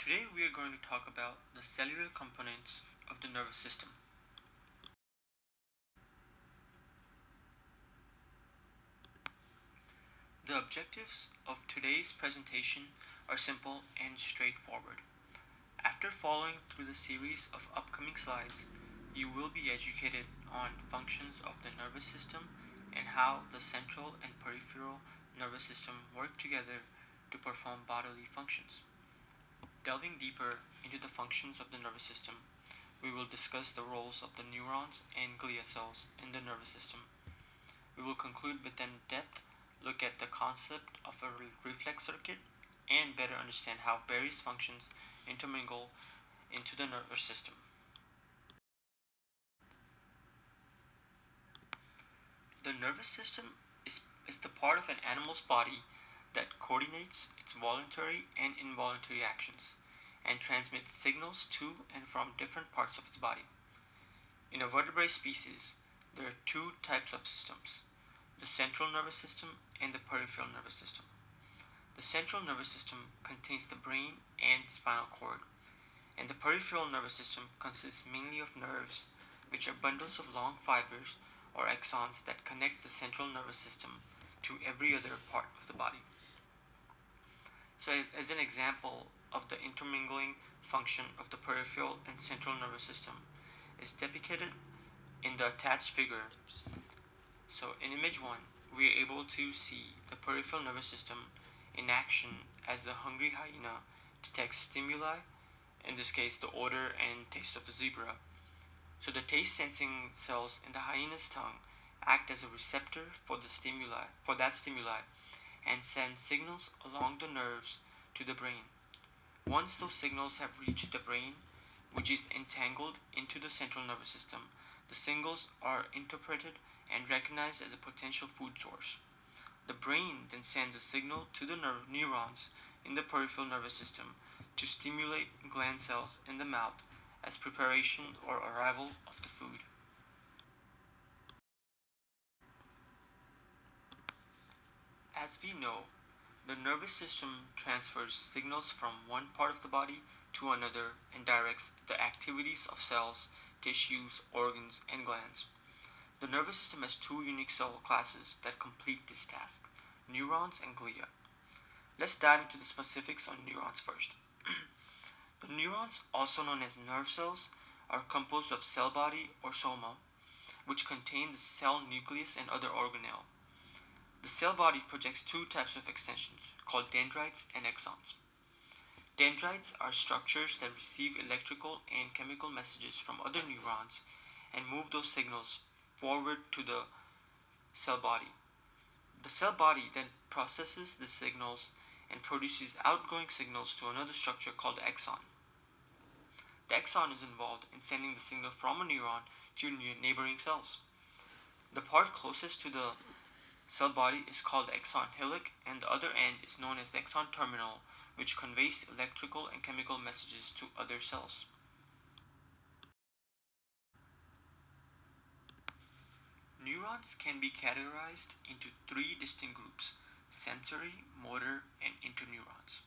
Today we are going to talk about the cellular components of the nervous system. The objectives of today's presentation are simple and straightforward. After following through the series of upcoming slides, you will be educated on functions of the nervous system and how the central and peripheral nervous system work together to perform bodily functions. Delving deeper into the functions of the nervous system, we will discuss the roles of the neurons and glia cells in the nervous system. We will conclude with an in-depth look at the concept of a reflex circuit and better understand how various functions intermingle into the nervous system. The nervous system is the part of an animal's body that coordinates its voluntary and involuntary actions and transmits signals to and from different parts of its body. In a vertebrate species, there are two types of systems: the central nervous system and the peripheral nervous system. The central nervous system contains the brain and spinal cord, and the peripheral nervous system consists mainly of nerves, which are bundles of long fibers or axons that connect the central nervous system to every other part of the body. So, as an example of the intermingling function of the peripheral and central nervous system is depicted in the attached figure. So, in image 1, we are able to see the peripheral nervous system in action as the hungry hyena detects stimuli, in this case the odor and taste of the zebra. So the taste sensing cells in the hyena's tongue act as a receptor for that stimuli and send signals along the nerves to the brain. Once those signals have reached the brain, which is entangled into the central nervous system, the signals are interpreted and recognized as a potential food source. The brain then sends a signal to the neurons in the peripheral nervous system to stimulate gland cells in the mouth as preparation or arrival of the food. As we know, the nervous system transfers signals from one part of the body to another and directs the activities of cells, tissues, organs, and glands. The nervous system has two unique cell classes that complete this task: neurons and glia. Let's dive into the specifics on neurons first. The neurons, also known as nerve cells, are composed of cell body or soma, which contain the cell nucleus and other organelle. The cell body projects two types of extensions, called dendrites and axons. Dendrites are structures that receive electrical and chemical messages from other neurons and move those signals forward to the cell body. The cell body then processes the signals and produces outgoing signals to another structure called the axon. The axon is involved in sending the signal from a neuron to neighboring cells. The part closest to the cell body is called the axon hillock, and the other end is known as the axon terminal, which conveys electrical and chemical messages to other cells. Neurons can be categorized into three distinct groups: sensory, motor, and interneurons.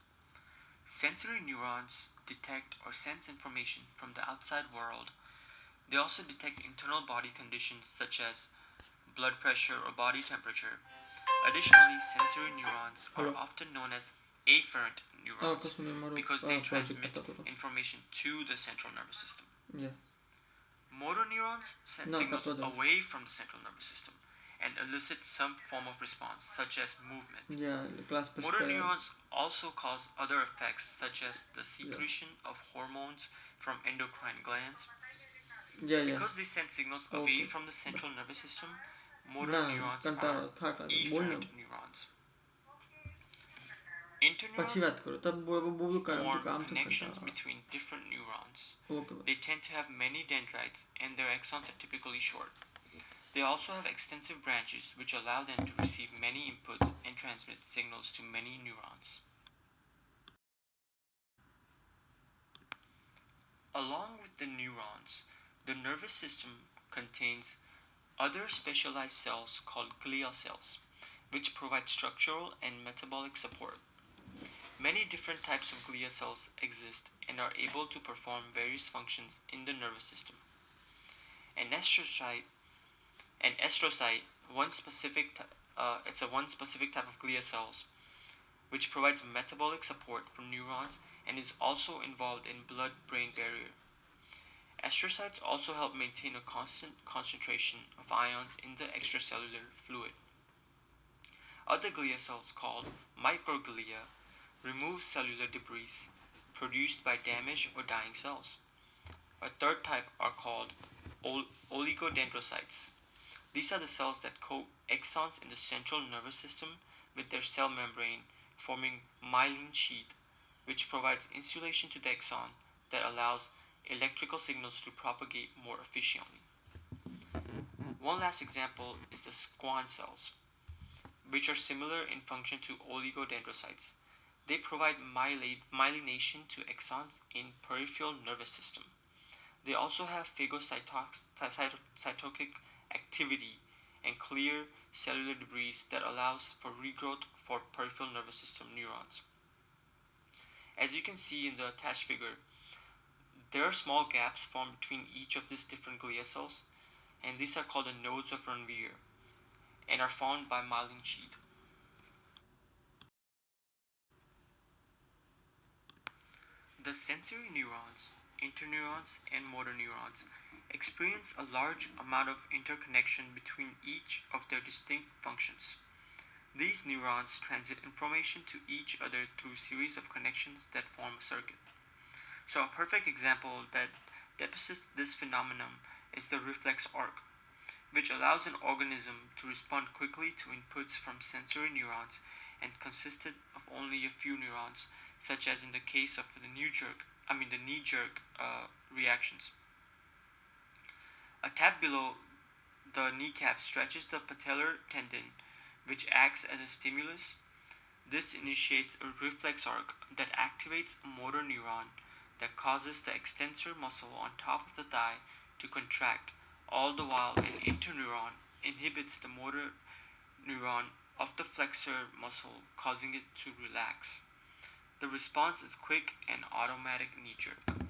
Sensory neurons detect or sense information from the outside world. They also detect internal body conditions such as blood pressure or body temperature. Additionally, sensory neurons are often known as afferent neurons because they transmit information to the central nervous system. Motor neurons send signals away from the central nervous system and elicit some form of response, such as movement. Motor neurons also cause other effects, such as the secretion of hormones from endocrine glands. Because they send signals away from the central nervous system, motor neurons are efferent neurons. Interneurons form connections between different neurons. They tend to have many dendrites, and their axons are typically short. They also have extensive branches which allow them to receive many inputs and transmit signals to many neurons. Along with the neurons, the nervous system contains other specialized cells called glial cells, which provide structural and metabolic support. Many different types of glia cells exist and are able to perform various functions in the nervous system. An astrocyte, an astrocyte, it's a one specific type of glia cells which provides metabolic support for neurons and is also involved in blood-brain barrier. Astrocytes also help maintain a constant concentration of ions in the extracellular fluid. Other glia cells, called microglia, remove cellular debris produced by damaged or dying cells. A third type are called oligodendrocytes. These are the cells that coat exons in the central nervous system with their cell membrane, forming myelin sheath, which provides insulation to the axon that allows electrical signals to propagate more efficiently. One last example is the Schwann cells, which are similar in function to oligodendrocytes. They provide myelination to exons in peripheral nervous system. They also have phagocytotic activity and clear cellular debris that allows for regrowth for peripheral nervous system neurons. As you can see in the attached figure, there are small gaps formed between each of these different glia cells, and these are called the nodes of Ranvier and are formed by myelin sheath. The sensory neurons, interneurons, and motor neurons experience a large amount of interconnection between each of their distinct functions. These neurons transmit information to each other through a series of connections that form a circuit. So, a perfect example that depicts this phenomenon is the reflex arc, which allows an organism to respond quickly to inputs from sensory neurons and consisted of only a few neurons, such as in the case of the knee jerk reactions. A tap below the kneecap stretches the patellar tendon, which acts as a stimulus. This initiates a reflex arc that activates a motor neuron that causes the extensor muscle on top of the thigh to contract, all the while an interneuron inhibits the motor neuron of the flexor muscle, causing it to relax. The response is quick and automatic knee jerk.